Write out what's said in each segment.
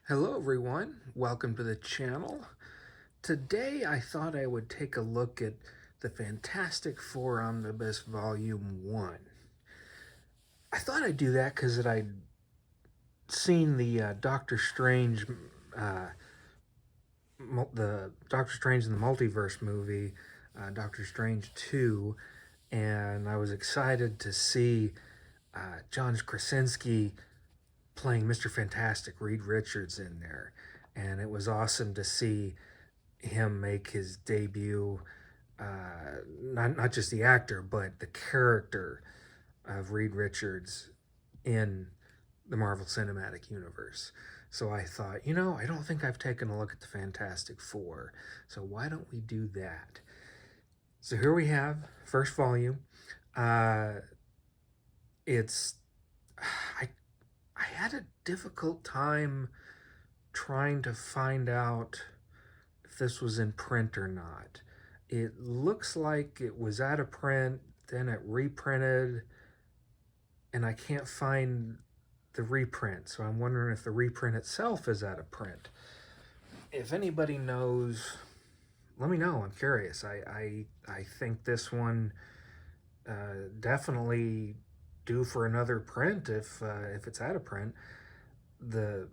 Hello everyone, welcome to the channel. Today I thought I would take a look at the Fantastic Four Omnibus Volume 1. I thought I'd do that because I'd seen the Doctor Strange in the Multiverse movie, Doctor Strange 2, and I was excited to see John Krasinski playing Mr. Fantastic, Reed Richards, in there. And it was awesome to see him make his debut, not just the actor, but the character of Reed Richards in the Marvel Cinematic Universe. So I thought, I don't think I've taken a look at the Fantastic Four, so why don't we do that? So here we have first volume. It's I had a difficult time trying to find out if this was in print or not. It looks like it was out of print, then it reprinted, and I can't find the reprint, so I'm wondering if the reprint itself is out of print. If anybody knows, let me know. I'm curious. I think this one definitely due for another print if it's out of print. The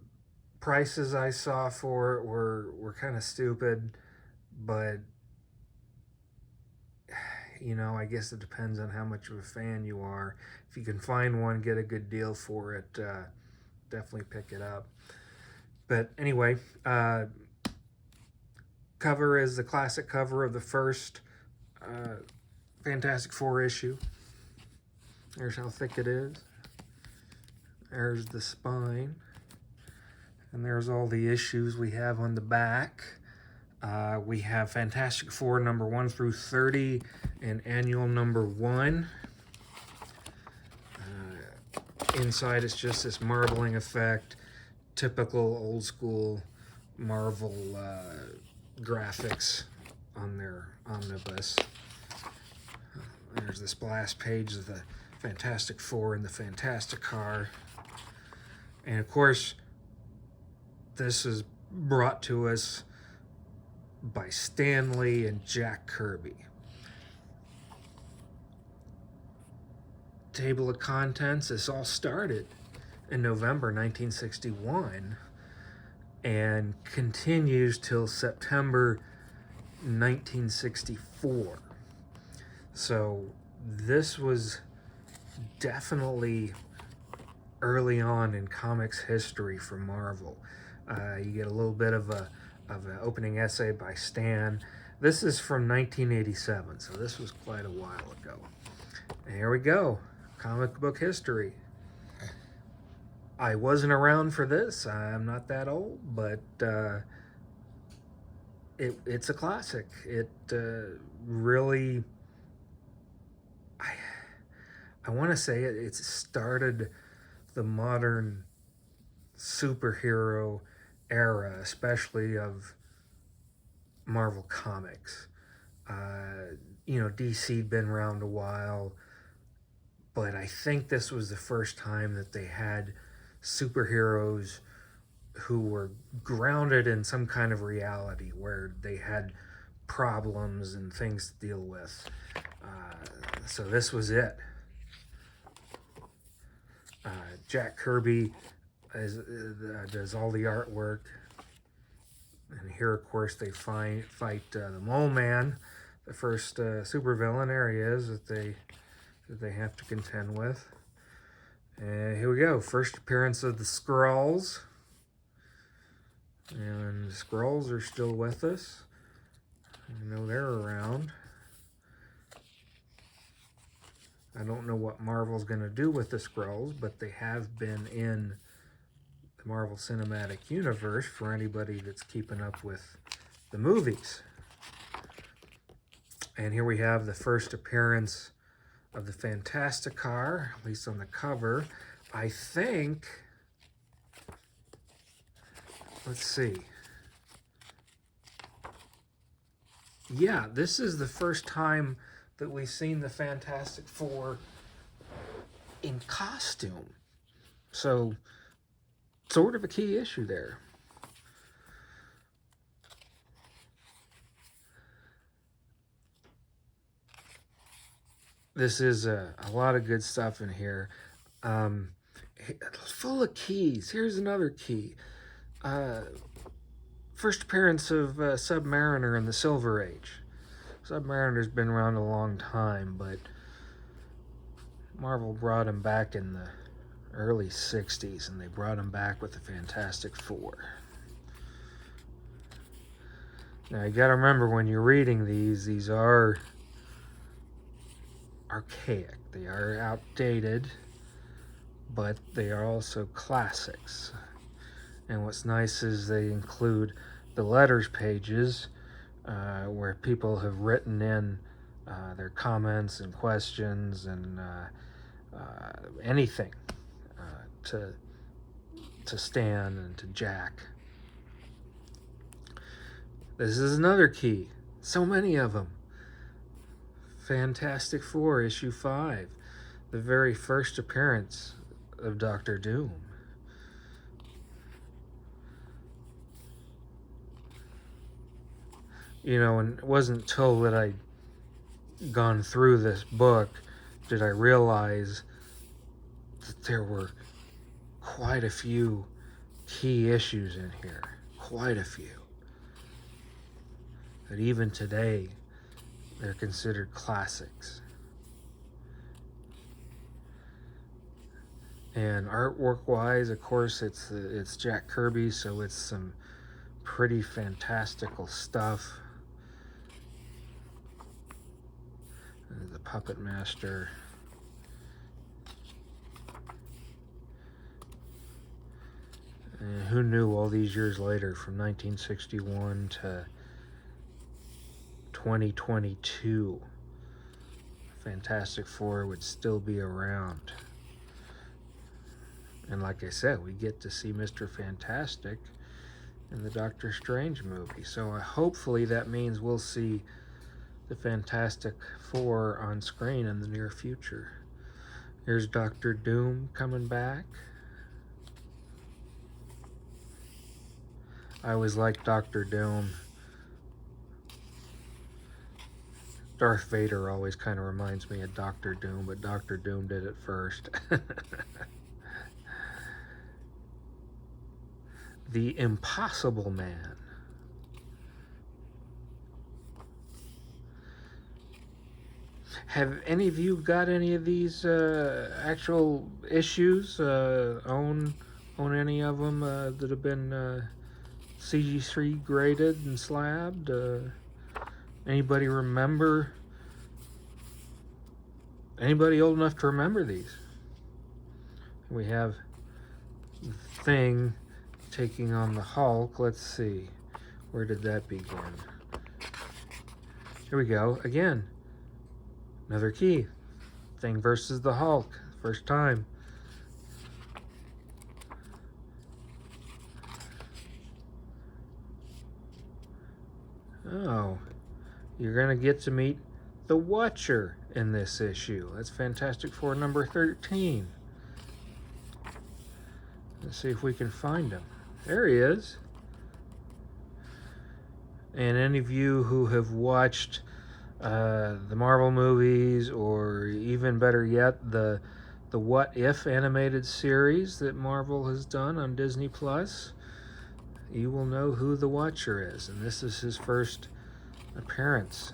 prices I saw for it were kind of stupid, but I guess it depends on how much of a fan you are. If you can find one, get a good deal for it, definitely pick it up. But anyway, cover is the classic cover of the first Fantastic Four issue. There's how thick it is. There's the spine. And there's all the issues we have on the back. We have Fantastic Four number 1 through 30 and annual number 1. Inside it's just this marbling effect, typical old school Marvel graphics on their omnibus. There's the splash page of the Fantastic Four and the Fantastic Car. And of course, this is brought to us by Stan Lee and Jack Kirby. Table of contents, this all started in November 1961 and continues till September 1964. So this was definitely early on in comics history for Marvel. You get a little bit of an opening essay by Stan. This is from 1987, so this was quite a while ago. And here we go, comic book history. I wasn't around for this. I'm not that old, but it's a classic. It really, I want to say it started the modern superhero era, especially of Marvel Comics. DC'd been around a while, but I think this was the first time that they had superheroes who were grounded in some kind of reality where they had problems and things to deal with. So this was it. Jack Kirby does all the artwork. And here, of course, they fight the Mole Man, the first supervillain. There he is that they have to contend with. And here we go, first appearance of the Skrulls. And the Skrulls are still with us. I know they're around. I don't know what Marvel's going to do with the Skrulls, but they have been in the Marvel Cinematic Universe for anybody that's keeping up with the movies. And here we have the first appearance of the Fantastic Car, at least on the cover. I think, let's see. Yeah, this is the first time that we've seen the Fantastic Four in costume. So, sort of a key issue there. this is a lot of good stuff in here. Um, Full of keys. Here's another key. Uh, First appearance of Submariner in the Silver Age. Submariner's been around a long time, but Marvel brought him back in the early 60s, and they brought him back with the Fantastic Four. Now, you gotta remember when you're reading these are archaic. They are outdated, but they are also classics. And what's nice is they include the letters pages where people have written in their comments and questions and anything to Stan and to Jack. This is another key. So many of them. Fantastic Four, issue 5. The very first appearance of Doctor Doom. You know, and it wasn't until that I'd gone through this book did I realize that there were quite a few key issues in here. Quite a few. That even today, they're considered classics. And artwork-wise, of course, it's Jack Kirby, so it's some pretty fantastical stuff. The Puppet Master. And who knew all these years later, from 1961 to 2022, Fantastic Four would still be around. And like I said, we get to see Mr. Fantastic in the Doctor Strange movie. So hopefully that means we'll see the Fantastic Four on screen in the near future. Here's Doctor Doom coming back. I always liked Doctor Doom. Darth Vader always kind of reminds me of Doctor Doom, but Doctor Doom did it first. The Impossible Man. Have any of you got any of these actual issues? Own any of them that have been CG3 graded and slabbed? Anybody remember? Anybody old enough to remember these? We have the Thing taking on the Hulk. Let's see. Where did that begin? Here we go. Again. Another key. Thing versus the Hulk. First time. Oh. You're going to get to meet the Watcher in this issue. That's Fantastic Four number 13. Let's see if we can find him. There he is. And any of you who have watched the Marvel movies, or even better yet, the What If animated series that Marvel has done on Disney Plus, you will know who the Watcher is. And this is his first appearance.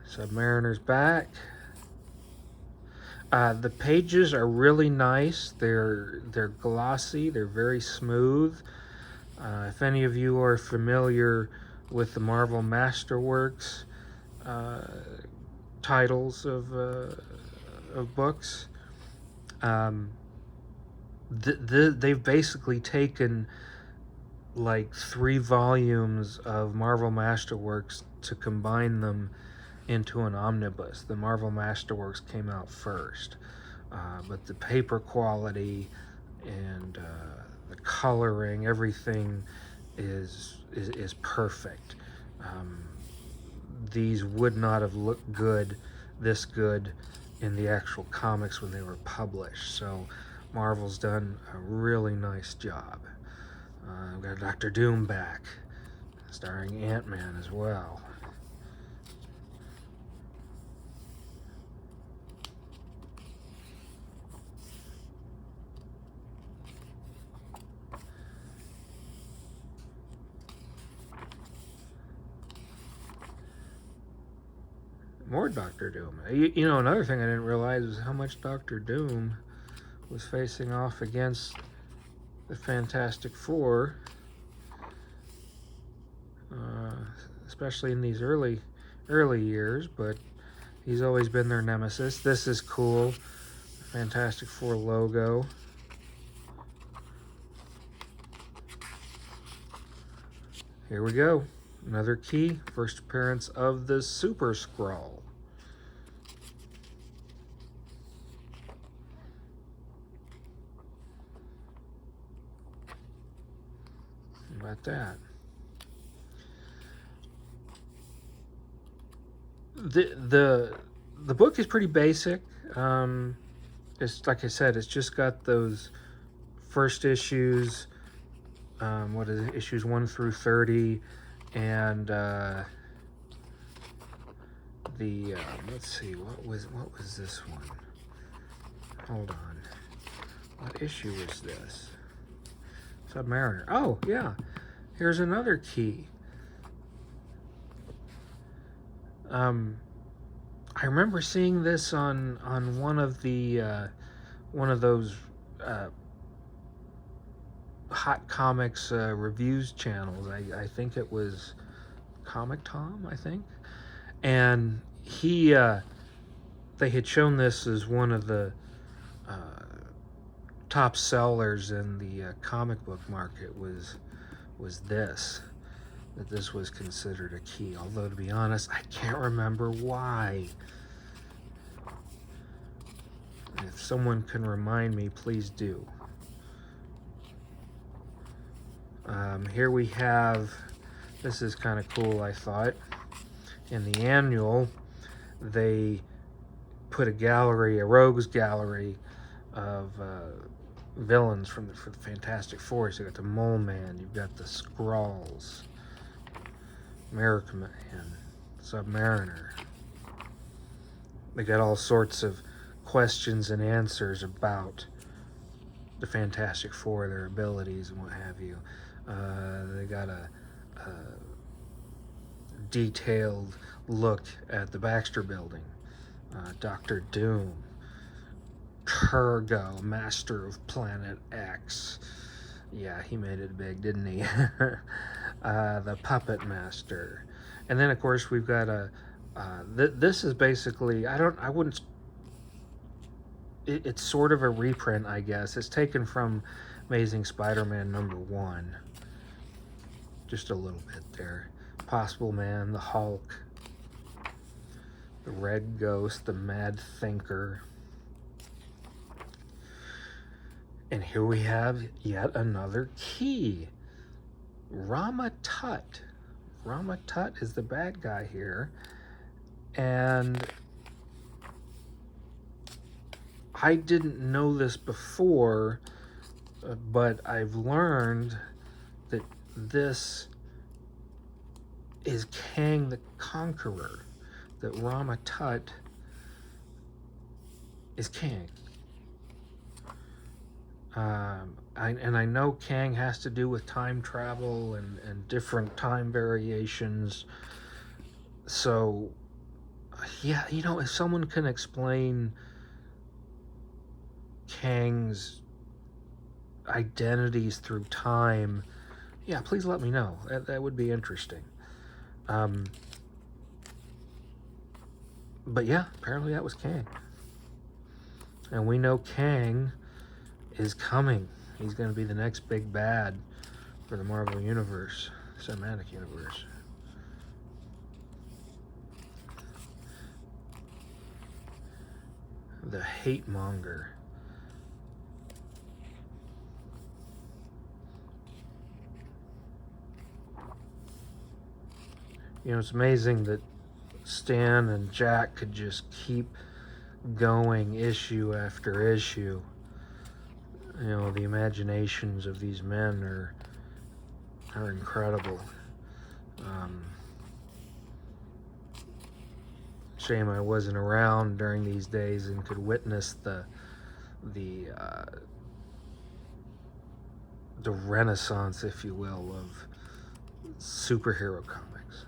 Submariner's back. The pages are really nice. They're glossy. They're very smooth. If any of you are familiar with the Marvel Masterworks titles of books, they've basically taken like 3 volumes of Marvel Masterworks to combine them into an omnibus. The Marvel Masterworks came out first, but the paper quality and the coloring, everything is perfect. These would not have looked this good in the actual comics when they were published. So Marvel's done a really nice job. We've got Doctor Doom back, starring Ant-Man as well. More Doctor Doom. You know, another thing I didn't realize was how much Doctor Doom was facing off against the Fantastic Four, especially in these early years, but he's always been their nemesis. This is cool. The Fantastic Four logo. Here we go. Another key. First appearance of the Super Skrull. How about that? The book is pretty basic. It's like I said, it's just got those first issues. What is it? Issues 1 through 30, and let's see, what was this one? Hold on, what issue is this? Submariner. Oh yeah, here's another key. I remember seeing this on one of those Hot Comics reviews channels. I think it was Comic Tom, I think, and they had shown this as one of the top sellers in the comic book market was this. That this was considered a key, although to be honest, I can't remember why. If someone can remind me, please do. Here we have, this is kind of cool, I thought. In the annual, they put a gallery, a rogues gallery of villains for the Fantastic Four. So you got the Mole Man, you've got the Skrulls, America Man, Submariner. They got all sorts of questions and answers about the Fantastic Four, their abilities and what have you. They got a detailed look at the Baxter Building. Dr. Doom, Turgo, Master of Planet X. Yeah, he made it big, didn't he? The Puppet Master. And then, of course, we've got this is basically, it's sort of a reprint, I guess. It's taken from Amazing Spider-Man #1. Just a little bit there. Possible Man, the Hulk, the Red Ghost, the Mad Thinker. And here we have yet another key. Rama Tut. Rama Tut is the bad guy here. And I didn't know this before, but I've learned that this is Kang the Conqueror. That Rama Tut is Kang. And I know Kang has to do with time travel and different time variations. So, yeah, you know, if someone can explain Kang's identities through time, yeah, please let me know. That would be interesting. But yeah, apparently that was Kang. And we know Kang is coming. He's going to be the next big bad for the Marvel Universe, Cinematic Universe. The Hatemonger. You know, it's amazing that Stan and Jack could just keep going issue after issue. You know, the imaginations of these men are incredible. Shame I wasn't around during these days and could witness the renaissance, if you will, of superhero comics.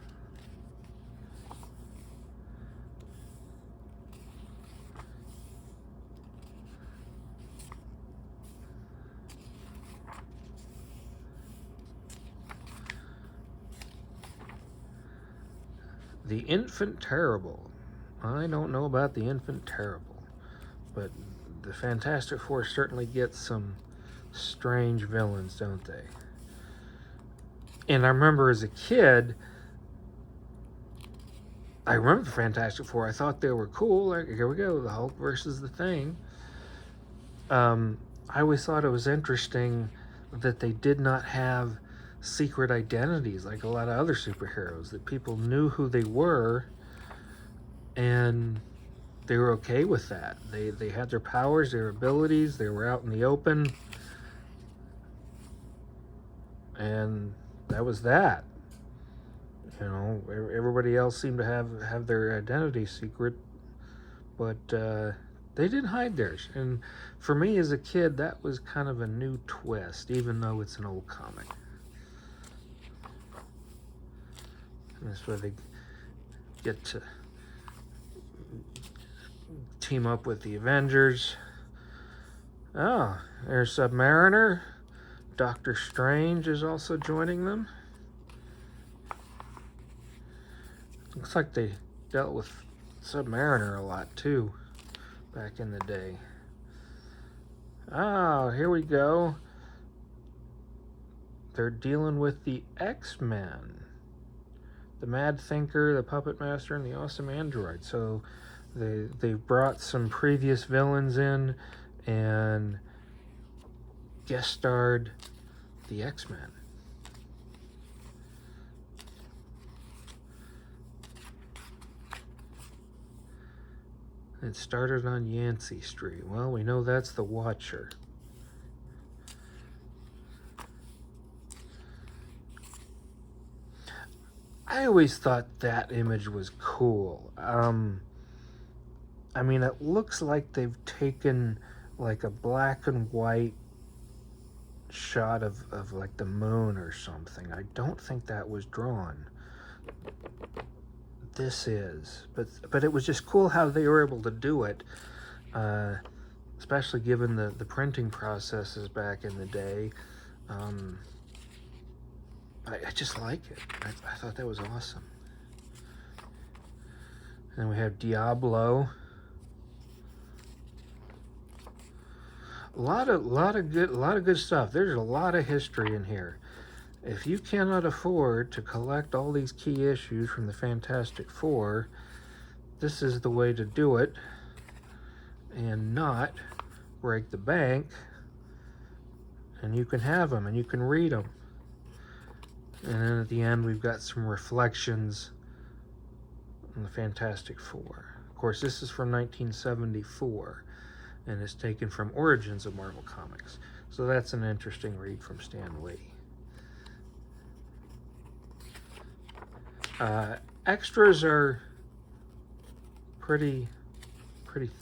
The Infant Terrible. I don't know about the Infant Terrible, but the Fantastic Four certainly get some strange villains, don't they? And I remember as a kid, I remember the Fantastic Four. I thought they were cool. Like, here we go, the Hulk versus the Thing. I always thought it was interesting that they did not have secret identities like a lot of other superheroes, that people knew who they were and they were okay with that. They had their powers, their abilities, they were out in the open, and that was that. You know, everybody else seemed to have their identity secret, but they didn't hide theirs. And for me as a kid, that was kind of a new twist, even though it's an old comic. And that's where they get to team up with the Avengers. Oh, there's Submariner. Doctor Strange is also joining them. Looks like they dealt with Submariner a lot too back in the day. Oh, here we go. They're dealing with the X-Men. The Mad Thinker, the Puppet Master, and the Awesome Android. So they've brought some previous villains in and guest starred the X-Men. It started on Yancey Street. Well, we know that's the Watcher. I always thought that image was cool. I mean, it looks like they've taken like a black and white shot of like the moon or something. I don't think that was drawn. This is, but it was just cool how they were able to do it, especially given the printing processes back in the day. I just like it. I thought that was awesome. And we have Diablo. A lot of good stuff. There's a lot of history in here. If you cannot afford to collect all these key issues from the Fantastic Four, this is the way to do it and not break the bank, and you can have them and you can read them. And then at the end we've got some reflections on the Fantastic Four. Of course, this is from 1974 and it's taken from Origins of Marvel Comics. So that's an interesting read from Stan Lee. Extras are pretty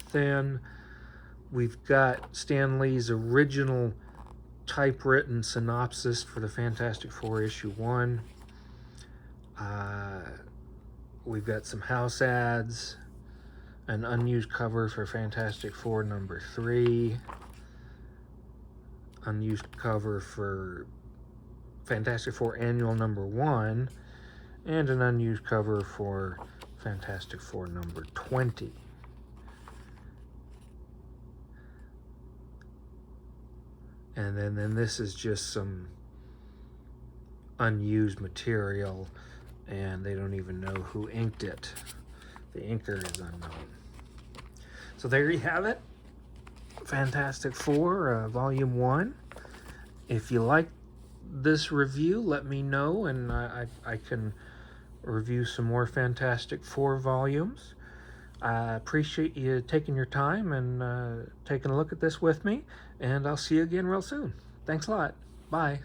thin. We've got Stan Lee's original typewritten synopsis for the Fantastic Four issue 1. We've got some house ads, an unused cover for Fantastic Four number 3, unused cover for Fantastic Four annual number 1, and an unused cover for Fantastic Four number 20. And then this is just some unused material, and they don't even know who inked it. The inker is unknown. So there you have it. Fantastic Four, Volume 1. If you like this review, let me know, and I can review some more Fantastic Four volumes. I appreciate you taking your time and taking a look at this with me, and I'll see you again real soon. Thanks a lot. Bye.